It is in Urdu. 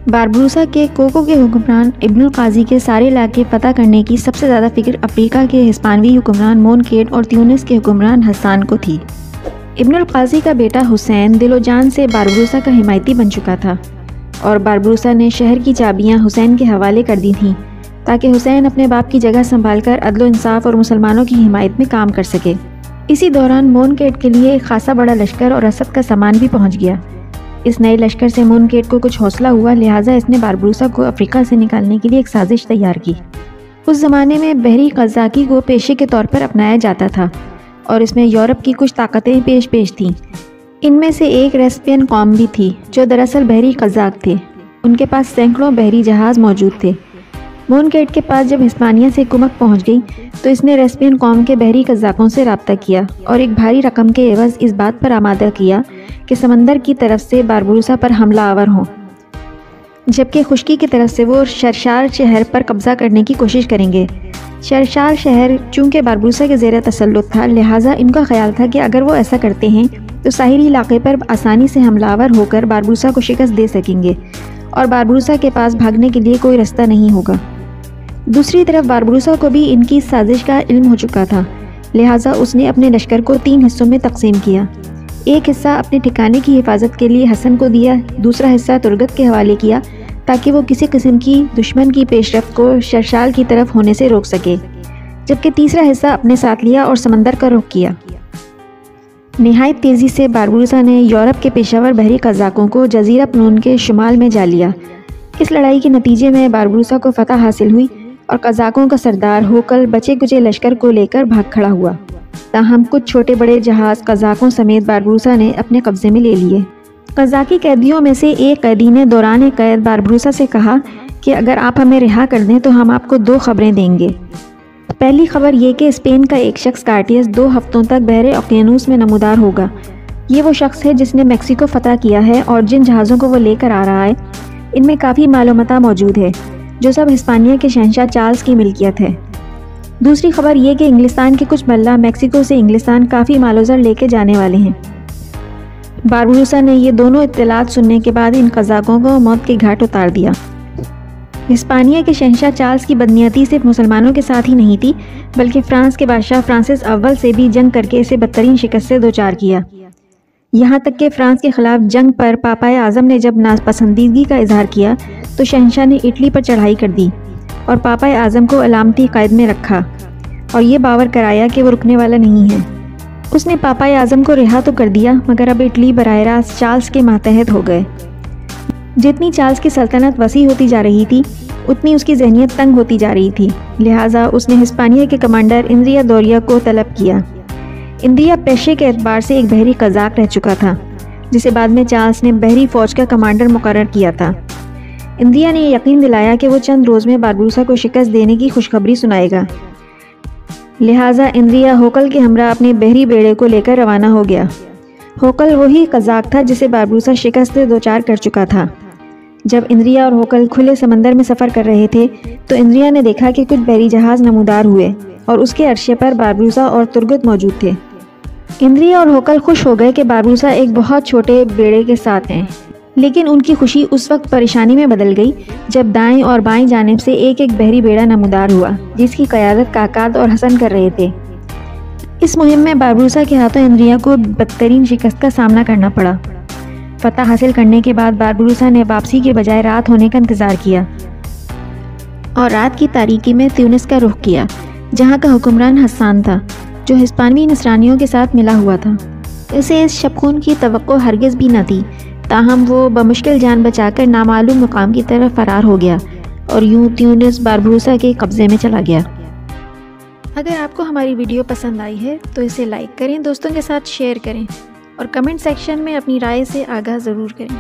باربروسا کے کوکو کے حکمران ابن القاضی کے سارے علاقے فتح کرنے کی سب سے زیادہ فکر افریقہ کے ہسپانوی حکمران مونکیٹ اور تیونس کے حکمران حسان کو تھی۔ ابن القاضی کا بیٹا حسین دل و جان سے باربروسا کا حمایتی بن چکا تھا، اور باربروسا نے شہر کی چابیاں حسین کے حوالے کر دی تھیں تاکہ حسین اپنے باپ کی جگہ سنبھال کر عدل و انصاف اور مسلمانوں کی حمایت میں کام کر سکے۔ اسی دوران مونکیٹ کے لیے ایک خاصا بڑا لشکر اور رسد کا سامان بھی پہنچ گیا۔ اس نئے لشکر سے مونکیٹ کو کچھ حوصلہ ہوا، لہٰذا اس نے باربروسا کو افریقہ سے نکالنے کے لیے ایک سازش تیار کی۔ اس زمانے میں بحری قزاقی کو پیشے کے طور پر اپنایا جاتا تھا، اور اس میں یورپ کی کچھ طاقتیں پیش تھیں۔ ان میں سے ایک ریسپین قوم بھی تھی جو دراصل بحری قزاق تھے۔ ان کے پاس سینکڑوں بحری جہاز موجود تھے۔ مونکیٹ کے پاس جب ہسپانیہ سے کمک پہنچ گئی تو اس نے ریسپین قوم کے بحری قزاقوں سے رابطہ کیا اور ایک بھاری رقم کے عوض اس بات پر آمادہ کیا کہ سمندر کی طرف سے باربروسا پر حملہ آور ہوں، جبکہ خشکی کی طرف سے وہ شرشار شہر پر قبضہ کرنے کی کوشش کریں گے۔ شرشار شہر چونکہ باربروسا کے زیر تسلط تھا، لہٰذا ان کا خیال تھا کہ اگر وہ ایسا کرتے ہیں تو ساحلی علاقے پر آسانی سے حملہ آور ہو کر باربروسا کو شکست دے سکیں گے اور باربروسا کے پاس بھاگنے کے لیے کوئی رستہ نہیں ہوگا۔ دوسری طرف باربروسا کو بھی ان کی سازش کا علم ہو چکا تھا، لہٰذا اس نے اپنے لشکر کو 3 حصوں میں تقسیم کیا۔ ایک حصہ اپنے ٹھکانے کی حفاظت کے لیے حسن کو دیا، دوسرا حصہ ترگت کے حوالے کیا تاکہ وہ کسی قسم کی دشمن کی پیش رفت کو شرشال کی طرف ہونے سے روک سکے، جبکہ تیسرا حصہ اپنے ساتھ لیا اور سمندر کا رخ کیا۔ نہایت تیزی سے باربروسا نے یورپ کے پیشہ ور بحری قزاقوں کو جزیرہ پنون کے شمال میں جا لیا۔ اس لڑائی کے نتیجے میں باربروسا کو فتح حاصل ہوئی اور قزاقوں کا سردار ہوکل بچے کچے لشکر کو لے کر بھاگ کھڑا ہوا، تاہم کچھ چھوٹے بڑے جہاز قزاقوں سمیت باربروسا نے اپنے قبضے میں لے لیے۔ قزاقی قیدیوں میں سے ایک قیدی نے دوران قید باربروسا سے کہا کہ اگر آپ ہمیں رہا کر دیں تو ہم آپ کو 2 خبریں دیں گے۔ پہلی خبر یہ کہ اسپین کا ایک شخص کارٹیس 2 ہفتوں تک بحر اوقیانوس میں نمودار ہوگا۔ یہ وہ شخص ہے جس نے میکسیکو فتح کیا ہے، اور جن جہازوں کو وہ لے کر آ رہا ہے ان میں کافی مال و متاع موجود ہے جو سب ہسپانیہ کے شہنشاہ چارلز کی ملکیت ہے۔ دوسری خبر یہ کہ انگلستان کے کچھ ملا میکسیکو سے انگلستان کافی مال و زر لے کے جانے والے ہیں۔ باربروسا نے یہ دونوں اطلاعات سننے کے بعد ان قزاقوں کو موت کے گھاٹ اتار دیا۔ ہسپانیہ کے شہنشاہ چارلز کی بدنیتی صرف مسلمانوں کے ساتھ ہی نہیں تھی، بلکہ فرانس کے بادشاہ فرانسس اول سے بھی جنگ کر کے اسے بدترین شکست سے دوچار کیا۔ یہاں تک کہ فرانس کے خلاف جنگ پر پاپائے اعظم نے جب ناپسندیدگی کا اظہار کیا تو شہنشاہ نے اٹلی پر چڑھائی کر دی اور پاپائے اعظم کو علامتی قید میں رکھا اور یہ باور کرایا کہ وہ رکنے والا نہیں ہے۔ اس نے پاپائے اعظم کو رہا تو کر دیا، مگر اب اٹلی براہ راست چارلز کے ماتحت ہو گئے۔ جتنی چارلز کی سلطنت وسیع ہوتی جا رہی تھی اتنی اس کی ذہنیت تنگ ہوتی جا رہی تھی، لہٰذا اس نے ہسپانیہ کے کمانڈر اندریا دوریا کو طلب کیا۔ اندریا پیشے کے اعتبار سے ایک بحری قزاق رہ چکا تھا، جسے بعد میں چارلز نے بحری فوج کا کمانڈر مقرر کیا تھا۔ اندریا نے یقین دلایا کہ وہ چند روز میں باربروسا کو شکست دینے کی خوشخبری سنائے گا، لہٰذا اندریا ہوکل کے ہمراہ اپنے بحری بیڑے کو لے کر روانہ ہو گیا۔ ہوکل وہی قزاق تھا جسے باربروسا شکست سے دوچار کر چکا تھا۔ جب اندریا اور ہوکل کھلے سمندر میں سفر کر رہے تھے تو اندریا نے دیکھا کہ کچھ بحری جہاز نمودار ہوئے اور اس کے عرصے پر باربروسا اور ترگت موجود تھے۔ اندریا اور ہوکل خوش ہو گئے کہ باربروسا ایک بہت چھوٹے بیڑے کے ساتھ ہیں، لیکن ان کی خوشی اس وقت پریشانی میں بدل گئی جب دائیں اور بائیں جانب سے ایک بحری بیڑا نمودار ہوا جس کی قیادت کاکاد اور حسن کر رہے تھے۔ اس مہم میں باربروسا کے ہاتھوں اندریا کو بدترین شکست کا سامنا کرنا پڑا۔ فتح حاصل کرنے کے بعد باربروسا نے واپسی کے بجائے رات ہونے کا انتظار کیا اور رات کی تاریکی میں تیونس کا رخ کیا، جہاں کا حکمران حسان تھا جو ہسپانوی نصرانیوں کے ساتھ ملا ہوا تھا۔ اسے اس شبخون کی توقع ہرگز بھی نہ تھی، تاہم وہ بمشکل جان بچا کر نامعلوم مقام کی طرف فرار ہو گیا اور یوں تیونس باربروسا کے قبضے میں چلا گیا۔ اگر آپ کو ہماری ویڈیو پسند آئی ہے تو اسے لائک کریں، دوستوں کے ساتھ شیئر کریں اور کمنٹ سیکشن میں اپنی رائے سے آگاہ ضرور کریں۔